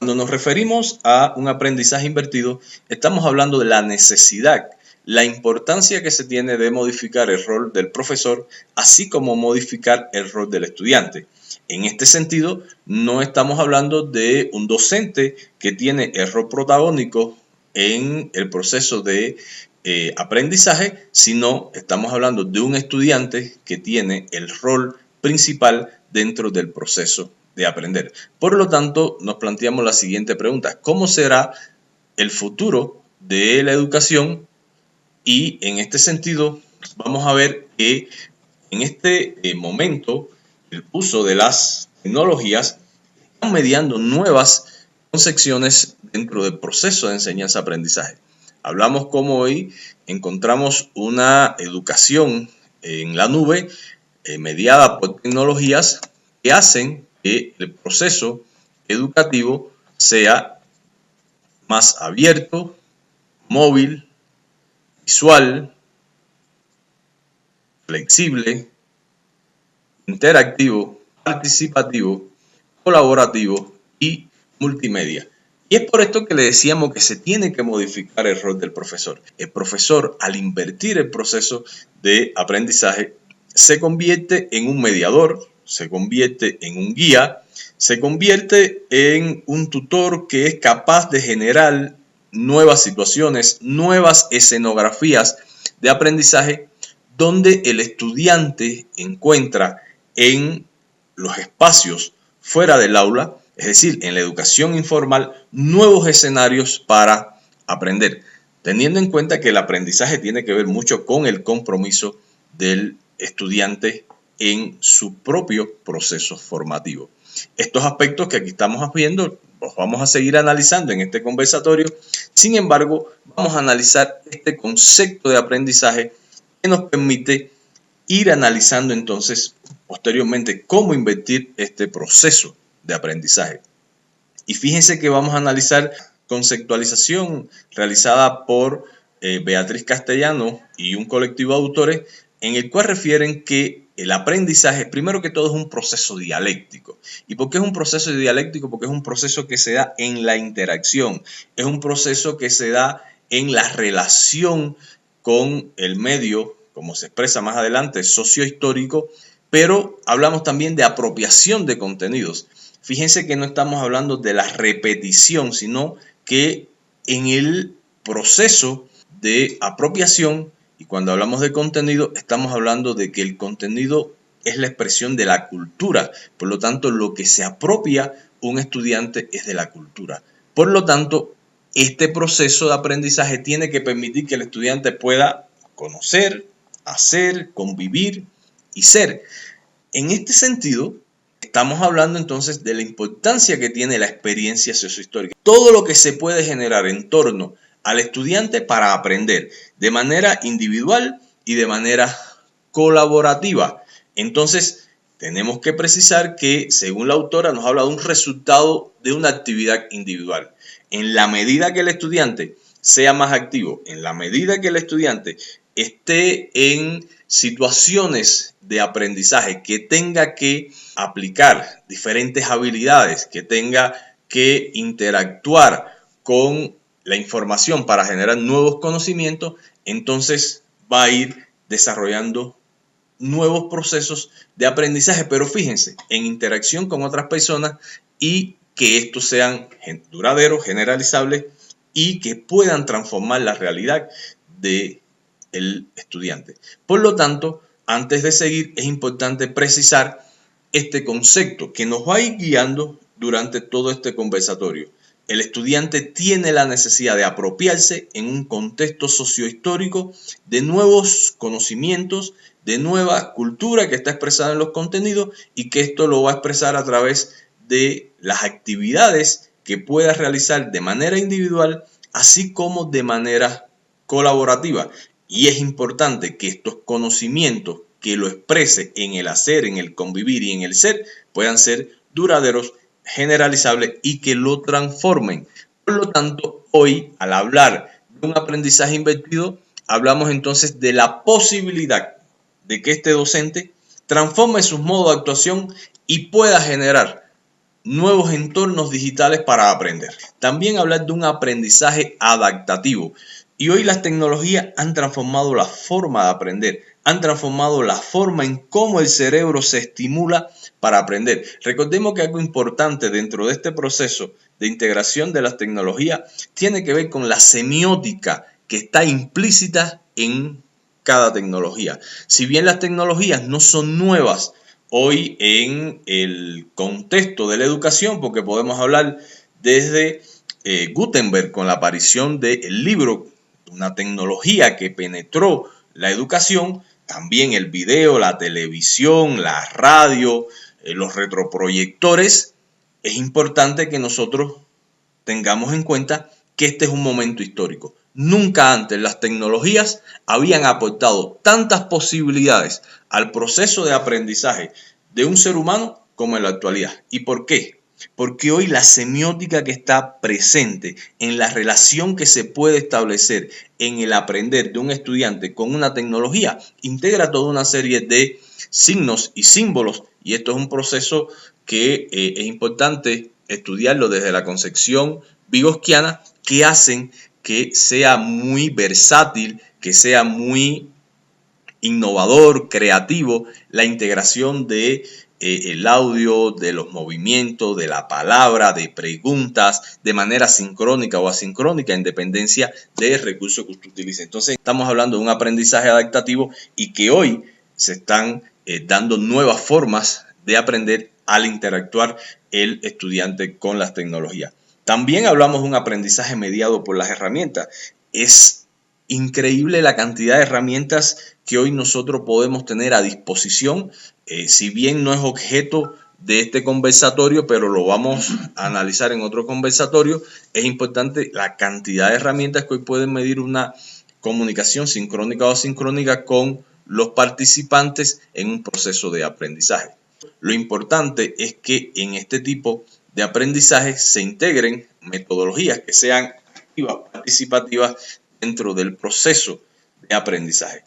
Cuando nos referimos a un aprendizaje invertido, estamos hablando de la necesidad, la importancia que se tiene de modificar el rol del profesor, así como modificar el rol del estudiante. En este sentido, no estamos hablando de un docente que tiene el rol protagónico en el proceso de aprendizaje, sino estamos hablando de un estudiante que tiene el rol principal dentro del proceso de aprender. Por lo tanto, nos planteamos la siguiente pregunta: ¿cómo será el futuro de la educación? Y en este sentido, vamos a ver que en este momento el uso de las tecnologías está mediando nuevas concepciones dentro del proceso de enseñanza-aprendizaje. Hablamos cómo hoy encontramos una educación en la nube mediada por tecnologías que hacen que el proceso educativo sea más abierto, móvil, visual, flexible, interactivo, participativo, colaborativo y multimedia. Y es por esto que le decíamos que se tiene que modificar el rol del profesor. El profesor, al invertir el proceso de aprendizaje, se convierte en un mediador, se convierte en un guía, se convierte en un tutor que es capaz de generar nuevas situaciones, nuevas escenografías de aprendizaje, donde el estudiante encuentra en los espacios fuera del aula, es decir, en la educación informal, nuevos escenarios para aprender, teniendo en cuenta que el aprendizaje tiene que ver mucho con el compromiso del estudiante en su propio proceso formativo. Estos aspectos que aquí estamos viendo los vamos a seguir analizando en este conversatorio. Sin embargo, vamos a analizar este concepto de aprendizaje que nos permite ir analizando entonces posteriormente cómo invertir este proceso de aprendizaje. Y fíjense que vamos a analizar conceptualización realizada por Beatriz Castellano y un colectivo de autores, en el cual refieren que el aprendizaje, primero que todo, es un proceso dialéctico. ¿Y por qué es un proceso dialéctico? Porque es un proceso que se da en la interacción, es un proceso que se da en la relación con el medio, como se expresa más adelante, sociohistórico, pero hablamos también de apropiación de contenidos. Fíjense que no estamos hablando de la repetición, sino que en el proceso de apropiación, y cuando hablamos de contenido, estamos hablando de que el contenido es la expresión de la cultura. Por lo tanto, lo que se apropia un estudiante es de la cultura. Por lo tanto, este proceso de aprendizaje tiene que permitir que el estudiante pueda conocer, hacer, convivir y ser. En este sentido, estamos hablando entonces de la importancia que tiene la experiencia sociohistórica. Todo lo que se puede generar en torno al estudiante para aprender de manera individual y de manera colaborativa. Entonces, tenemos que precisar que, según la autora, nos habla de un resultado de una actividad individual. En la medida que el estudiante sea más activo, en la medida que el estudiante esté en situaciones de aprendizaje, que tenga que aplicar diferentes habilidades, que tenga que interactuar con la información para generar nuevos conocimientos, entonces va a ir desarrollando nuevos procesos de aprendizaje, pero fíjense, en interacción con otras personas, y que estos sean duraderos, generalizables y que puedan transformar la realidad del estudiante. Por lo tanto, antes de seguir, es importante precisar este concepto que nos va a ir guiando durante todo este conversatorio. El estudiante tiene la necesidad de apropiarse en un contexto sociohistórico de nuevos conocimientos, de nueva cultura que está expresada en los contenidos, y que esto lo va a expresar a través de las actividades que pueda realizar de manera individual, así como de manera colaborativa. Y es importante que estos conocimientos que lo exprese en el hacer, en el convivir y en el ser, puedan ser duraderos, generalizables y que lo transformen. Por lo tanto, hoy, al hablar de un aprendizaje invertido, hablamos entonces de la posibilidad de que este docente transforme sus modos de actuación y pueda generar nuevos entornos digitales para aprender. También hablar de un aprendizaje adaptativo. Y hoy las tecnologías han transformado la forma de aprender, han transformado la forma en cómo el cerebro se estimula para aprender. Recordemos que algo importante dentro de este proceso de integración de las tecnologías tiene que ver con la semiótica que está implícita en cada tecnología. Si bien las tecnologías no son nuevas hoy en el contexto de la educación, porque podemos hablar desde Gutenberg con la aparición del libro, una tecnología que penetró la educación, también el video, la televisión, la radio, los retroproyectores. Es importante que nosotros tengamos en cuenta que este es un momento histórico. Nunca antes las tecnologías habían aportado tantas posibilidades al proceso de aprendizaje de un ser humano como en la actualidad. ¿Y por qué? Porque hoy la semiótica que está presente en la relación que se puede establecer en el aprender de un estudiante con una tecnología integra toda una serie de signos y símbolos, y esto es un proceso que es importante estudiarlo desde la concepción vygotsky, que hacen que sea muy versátil, que sea muy innovador, creativo, la integración de el audio, de los movimientos, de la palabra, de preguntas, de manera sincrónica o asincrónica, en dependencia del recurso que usted utilice. Entonces, estamos hablando de un aprendizaje adaptativo y que hoy se están dando nuevas formas de aprender al interactuar el estudiante con las tecnologías. También hablamos de un aprendizaje mediado por las herramientas. Es increíble la cantidad de herramientas que hoy nosotros podemos tener a disposición, si bien no es objeto de este conversatorio, pero lo vamos a analizar en otro conversatorio. Es importante la cantidad de herramientas que hoy pueden medir una comunicación sincrónica o asincrónica con los participantes en un proceso de aprendizaje. Lo importante es que en este tipo de aprendizaje se integren metodologías que sean activas, participativas dentro del proceso de aprendizaje.